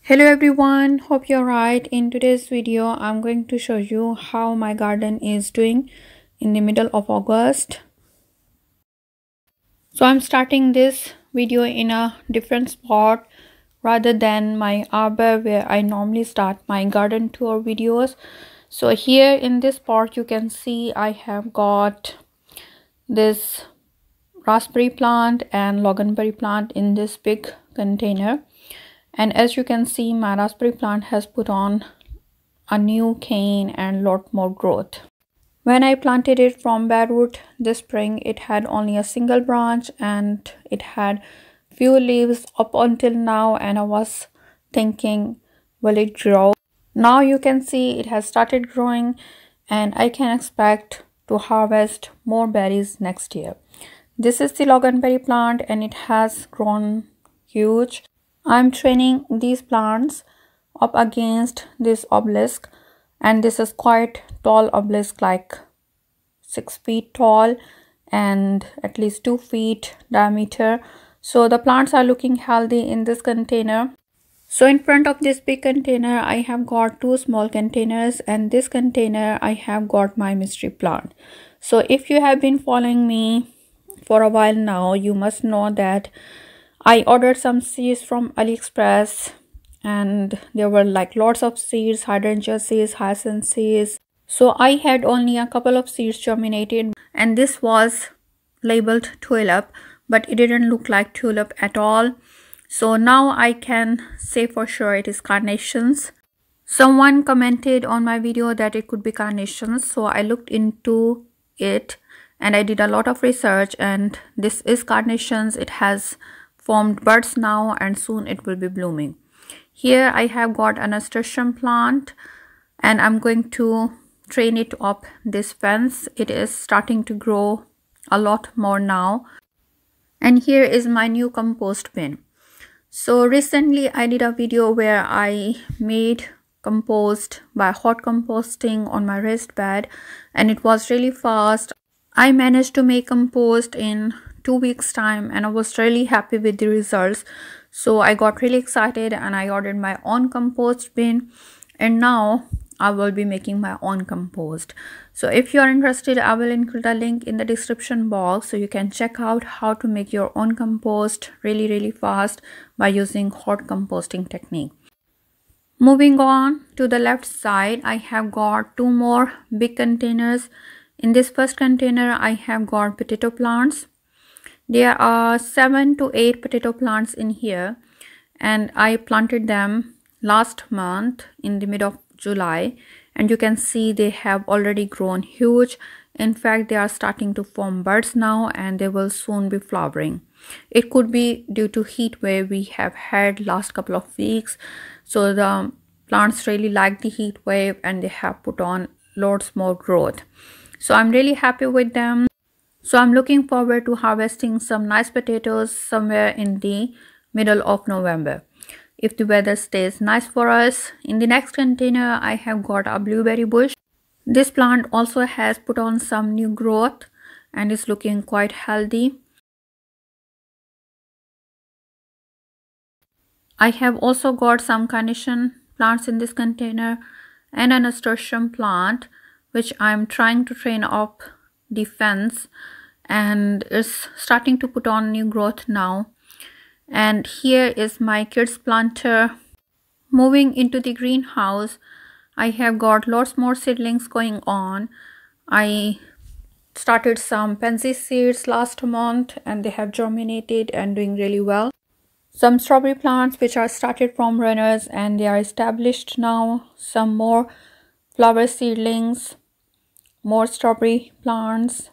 Hello everyone, hope you're right. In today's video I'm going to show you how my garden is doing in the middle of August. So I'm starting this video in a different spot rather than my arbor where I normally start my garden tour videos. So here in this spot you can see I have got this raspberry plant and Loganberry plant in this big container. And as you can see, my raspberry plant has put on a new cane and lot more growth. When I planted it from bareroot this spring, it had only a single branch and it had few leaves up until now, and I was thinking, will it grow? Now you can see it has started growing and I can expect to harvest more berries next year. This is the Loganberry plant and it has grown huge. I'm training these plants up against this obelisk, and this is quite tall obelisk, like 6 feet tall and at least 2 feet diameter. So the plants are looking healthy in this container. So in front of this big container I have got 2 small containers, and this container I have got my mystery plant. So if you have been following me for a while now, you must know that I ordered some seeds from AliExpress and there were like lots of seeds, hydrangea seeds, hyacinth seeds. So I had only a couple of seeds germinated, and this was labeled tulip, but it didn't look like tulip at all. So now I can say for sure it is carnations. Someone commented on my video that it could be carnations, so I looked into it and I did a lot of research, and this is carnations. It has formed buds now and soon it will be blooming. Here I have got a Nasturtium plant and I'm going to train it up this fence. It is starting to grow a lot more now. And here is my new compost bin. So recently I did a video where I made compost by hot composting on my raised bed, and it was really fast. I managed to make compost in 2 weeks time and I was really happy with the results. So I got really excited and I ordered my own compost bin, and now I will be making my own compost. So if you are interested, I will include a link in the description box so you can check out how to make your own compost really fast by using hot composting technique. Moving on to the left side, I have got 2 more big containers. In this first container I have got potato plants. There are 7 to 8 potato plants in here, and I planted them last month in the mid of July, and you can see they have already grown huge. In fact, they are starting to form buds now and they will soon be flowering. It could be due to heat wave we have had last couple of weeks. So the plants really like the heat wave and they have put on lots more growth. So I'm really happy with them. So I'm looking forward to harvesting some nice potatoes somewhere in the middle of November, if the weather stays nice for us. In the next container I have got a blueberry bush. This plant also has put on some new growth and is looking quite healthy. I have also got some carnation plants in this container and a Nasturtium plant, which I'm trying to train up the fence, and is starting to put on new growth now. And here is my kids planter. Moving into the greenhouse, I have got lots more seedlings going on. I started some pansy seeds last month and they have germinated and doing really well. Some strawberry plants which are started from runners and they are established now. Some more flower seedlings, more strawberry plants.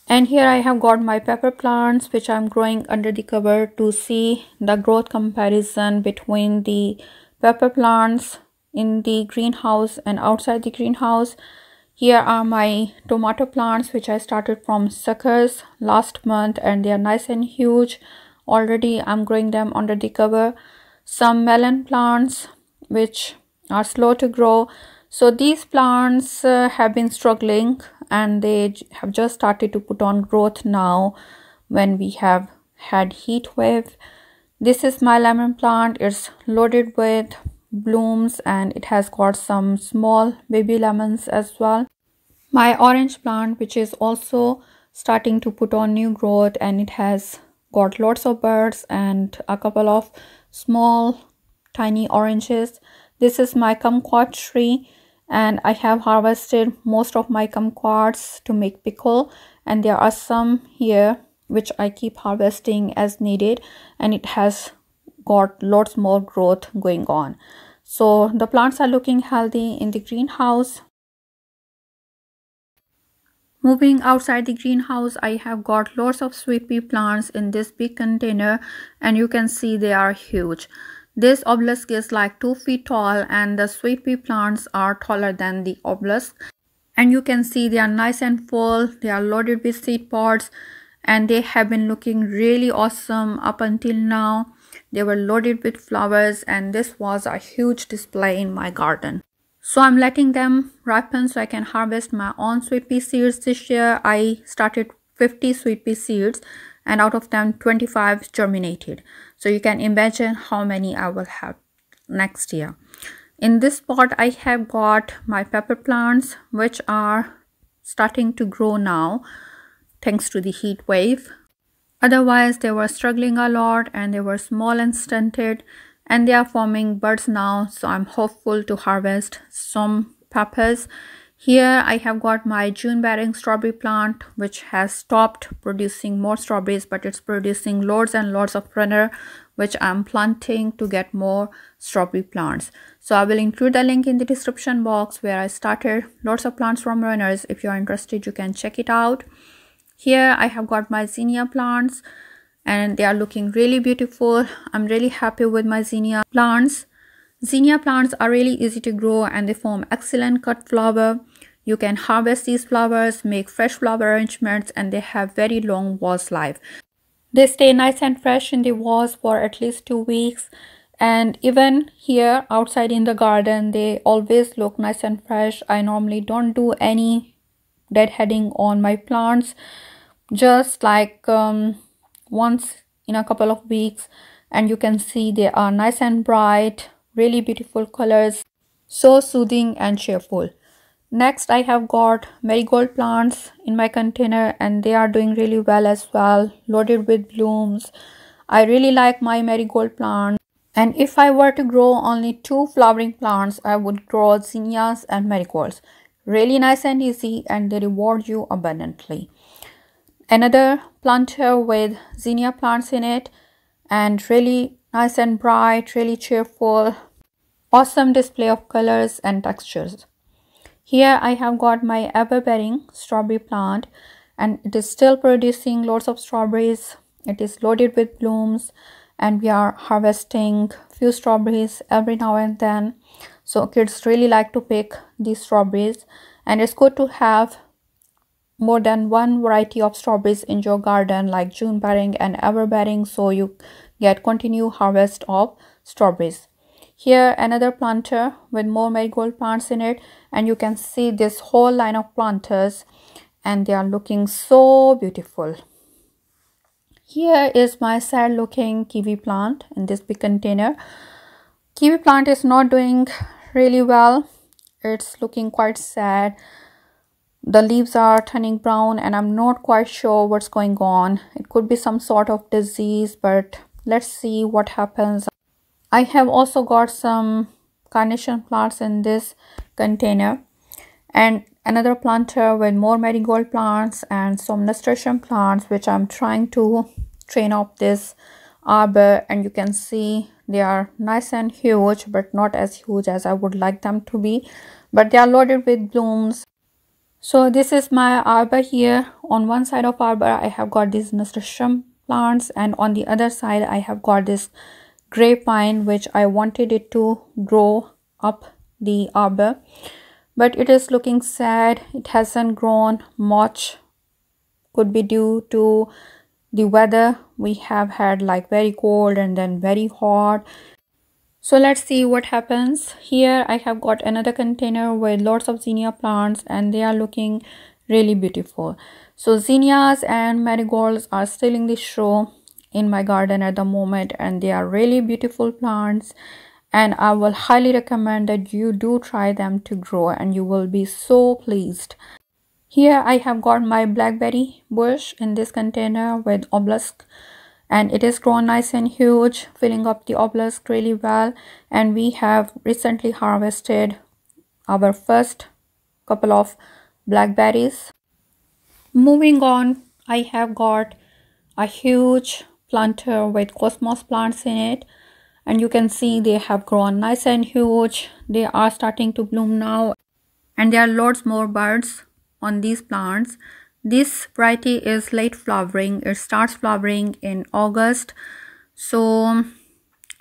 And here I have got my pepper plants which I'm growing under the cover to see the growth comparison between the pepper plants in the greenhouse and outside the greenhouse. Here are my tomato plants which I started from suckers last month and they are nice and huge. Already I'm growing them under the cover. Some melon plants which are slow to grow. So these plants have been struggling and they have just started to put on growth now when we have had heat wave. This is my lemon plant. It's loaded with blooms and it has got some small baby lemons as well. My orange plant, which is also starting to put on new growth, and it has got lots of buds and a couple of small tiny oranges. This is my kumquat tree, and I have harvested most of my kumquats to make pickle, and there are some here which I keep harvesting as needed, and it has got lots more growth going on. So the plants are looking healthy in the greenhouse. Moving outside the greenhouse, I have got lots of sweet pea plants in this big container, and you can see they are huge. This obelisk is like 2 feet tall, and the sweet pea plants are taller than the obelisk. And you can see they are nice and full. They are loaded with seed pods, and they have been looking really awesome up until now. They were loaded with flowers, and this was a huge display in my garden. So I'm letting them ripen so I can harvest my own sweet pea seeds this year. I started 50 sweet pea seeds, and out of them 25 germinated. So you can imagine how many I will have next year. In this pot I have got my pepper plants, which are starting to grow now thanks to the heat wave. Otherwise they were struggling a lot and they were small and stunted, and they are forming buds now, so I'm hopeful to harvest some peppers. Here I have got my June bearing strawberry plant, which has stopped producing more strawberries, but it's producing loads and loads of runner, which I'm planting to get more strawberry plants. So I will include the link in the description box where I started lots of plants from runners. If you are interested, you can check it out. Here I have got my zinnia plants, and they are looking really beautiful. I'm really happy with my zinnia plants. Zinnia plants are really easy to grow and they form excellent cut flower. You can harvest these flowers, make fresh flower arrangements, and they have very long vase life. They stay nice and fresh in the vase for at least 2 weeks, and even here outside in the garden they always look nice and fresh. I normally don't do any deadheading on my plants, just like once in a couple of weeks, and you can see they are nice and bright, really beautiful colors, so soothing and cheerful. Next I have got marigold plants in my container, and they are doing really well as well, loaded with blooms. I really like my marigold plants, and if I were to grow only 2 flowering plants, I would grow zinnias and marigolds. Really nice and easy, and they reward you abundantly. Another planter with zinnia plants in it, and really nice and bright, really cheerful, awesome display of colors and textures. Here I have got my ever-bearing strawberry plant, and it is still producing lots of strawberries. It is loaded with blooms, and we are harvesting few strawberries every now and then. So kids really like to pick these strawberries, and it's good to have more than one variety of strawberries in your garden, like June bearing and ever bearing, so you get continued harvest of strawberries. Here another planter with more marigold plants in it, and you can see this whole line of planters, and they are looking so beautiful. Here is my sad looking kiwi plant in this big container. Kiwi plant is not doing really well. It's looking quite sad. The leaves are turning brown, and I'm not quite sure what's going on. It could be some sort of disease, but let's see what happens. I have also got some carnation plants in this container, and another planter with more marigold plants and some nasturtium plants, which I'm trying to train up this arbor, and you can see they are nice and huge, but not as huge as I would like them to be, but they are loaded with blooms. So this is my arbor. Here on one side of arbor I have got these nasturtium plants, and on the other side I have got this grapevine, which I wanted it to grow up the arbor, but it is looking sad. It hasn't grown much. Could be due to the weather. We have had like very cold and then very hot. So let's see what happens. Here I have got another container with lots of zinnia plants, and they are looking really beautiful. So zinnias and marigolds are still in the show in my garden at the moment, and they are really beautiful plants, and I will highly recommend that you do try them to grow and you will be so pleased. Here I have got my Blackberry Bush in this container with obelisk, and it is grown nice and huge, filling up the obelisk really well. And we have recently harvested our first couple of blackberries. Moving on, I have got a huge planter with cosmos plants in it, and you can see they have grown nice and huge. They are starting to bloom now, and there are lots more buds on these plants. This variety is late flowering. It starts flowering in August. So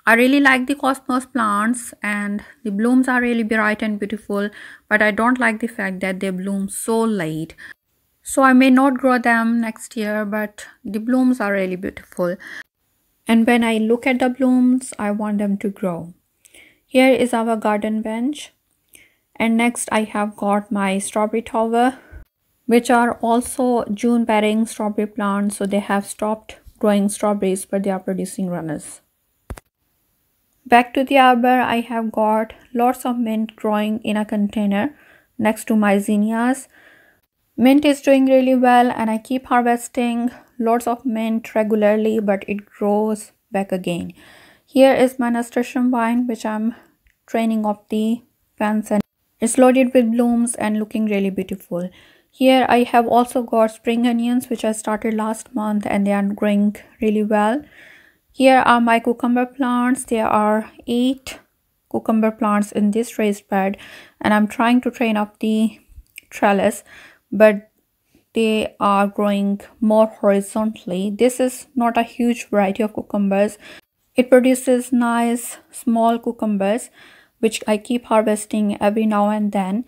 I really like the cosmos plants, and the blooms are really bright and beautiful, but I don't like the fact that they bloom so late. So I may not grow them next year, but the blooms are really beautiful. And when I look at the blooms, I want them to grow. Here is our garden bench. And next I have got my strawberry tower, which are also June bearing strawberry plants. So they have stopped growing strawberries, but they are producing runners. Back to the arbor, I have got lots of mint growing in a container next to my zinnias. Mint is doing really well, and I keep harvesting lots of mint regularly, but it grows back again. Here is my nasturtium vine, which I'm training up the fence, and it's loaded with blooms and looking really beautiful. Here I have also got spring onions, which I started last month, and they are growing really well. Here are my cucumber plants. There are 8 cucumber plants in this raised bed, and I'm trying to train up the trellis, but they are growing more horizontally. This is not a huge variety of cucumbers. It produces nice small cucumbers, which I keep harvesting every now and then.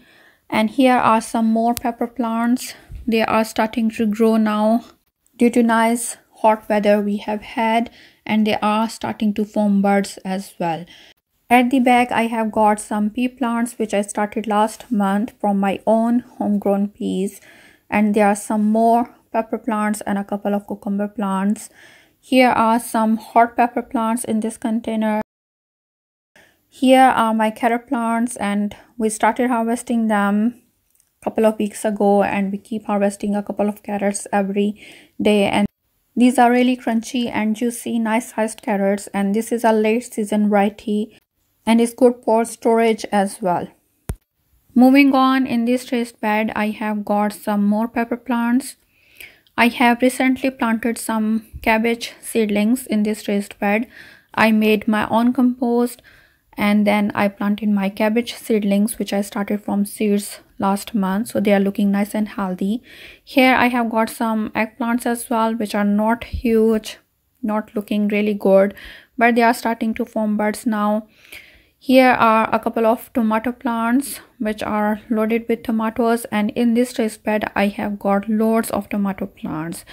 And here are some more pepper plants. They are starting to grow now due to nice hot weather we have had, and they are starting to form buds as well. At the back I have got some pea plants, which I started last month from my own homegrown peas, and there are some more pepper plants and a couple of cucumber plants. Here are some hot pepper plants in this container. Here are my carrot plants, and we started harvesting them a couple of weeks ago, and we keep harvesting a couple of carrots every day, and these are really crunchy and juicy, nice sized carrots, and this is a late season variety and is good for storage as well. Moving on, in this raised bed I have got some more pepper plants. I have recently planted some cabbage seedlings in this raised bed. I made my own compost, and then I planted my cabbage seedlings, which I started from seeds last month. So they are looking nice and healthy. Here I have got some eggplants as well, which are not huge, not looking really good, but they are starting to form buds now. Here are a couple of tomato plants, which are loaded with tomatoes, and in this raised bed I have got loads of tomato plants.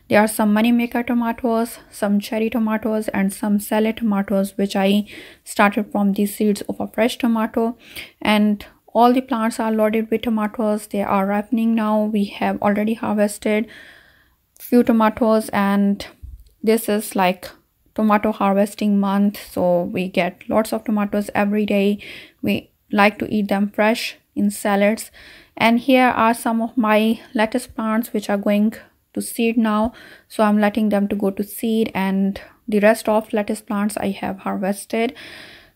There are some moneymaker tomatoes, some cherry tomatoes, and some salad tomatoes, which I started from the seeds of a fresh tomato. And all the plants are loaded with tomatoes. They are ripening now. We have already harvested few tomatoes, and this is like tomato harvesting month, so we get lots of tomatoes every day. We like to eat them fresh in salads. And here are some of my lettuce plants, which are going to seed now, so I'm letting them to go to seed, and the rest of lettuce plants I have harvested.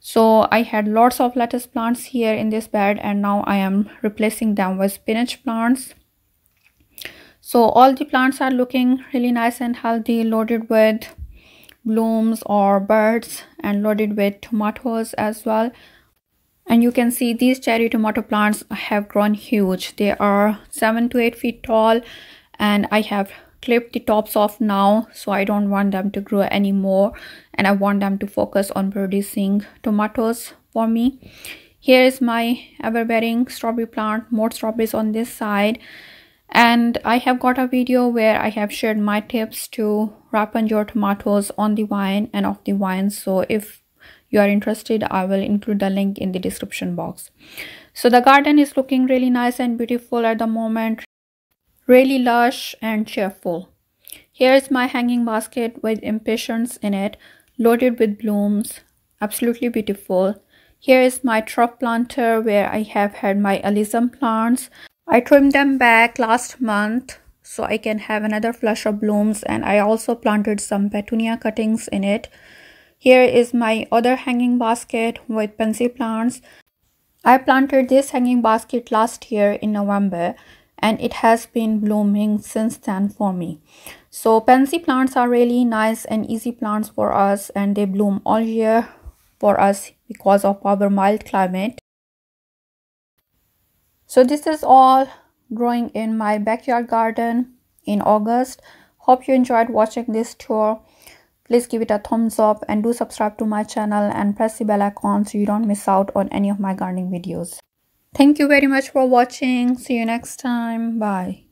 So I had lots of lettuce plants here in this bed, and now I am replacing them with spinach plants. So all the plants are looking really nice and healthy, loaded with blooms or buds, and loaded with tomatoes as well. And you can see these cherry tomato plants have grown huge. They are 7 to 8 feet tall, and I have clipped the tops off now, so I don't want them to grow anymore, and I want them to focus on producing tomatoes for me. Here is my ever-bearing strawberry plant, more strawberries on this side. And I have got a video where I have shared my tips to ripen your tomatoes on the vine and off the vine. So if you are interested, I will include the link in the description box. So the garden is looking really nice and beautiful at the moment, really lush and cheerful. Here is my hanging basket with impatiens in it, loaded with blooms. Absolutely beautiful. Here is my truck planter where I have had my alyssum plants. I trimmed them back last month so I can have another flush of blooms, and I also planted some petunia cuttings in it. Here is my other hanging basket with pansy plants. I planted this hanging basket last year in November and it has been blooming since then for me. So pansy plants are really nice and easy plants for us, and they bloom all year for us because of our mild climate. So this is all growing in my backyard garden in August. Hope you enjoyed watching this tour. Please give it a thumbs up and do subscribe to my channel and press the bell icon so you don't miss out on any of my gardening videos. Thank you very much for watching. See you next time. Bye.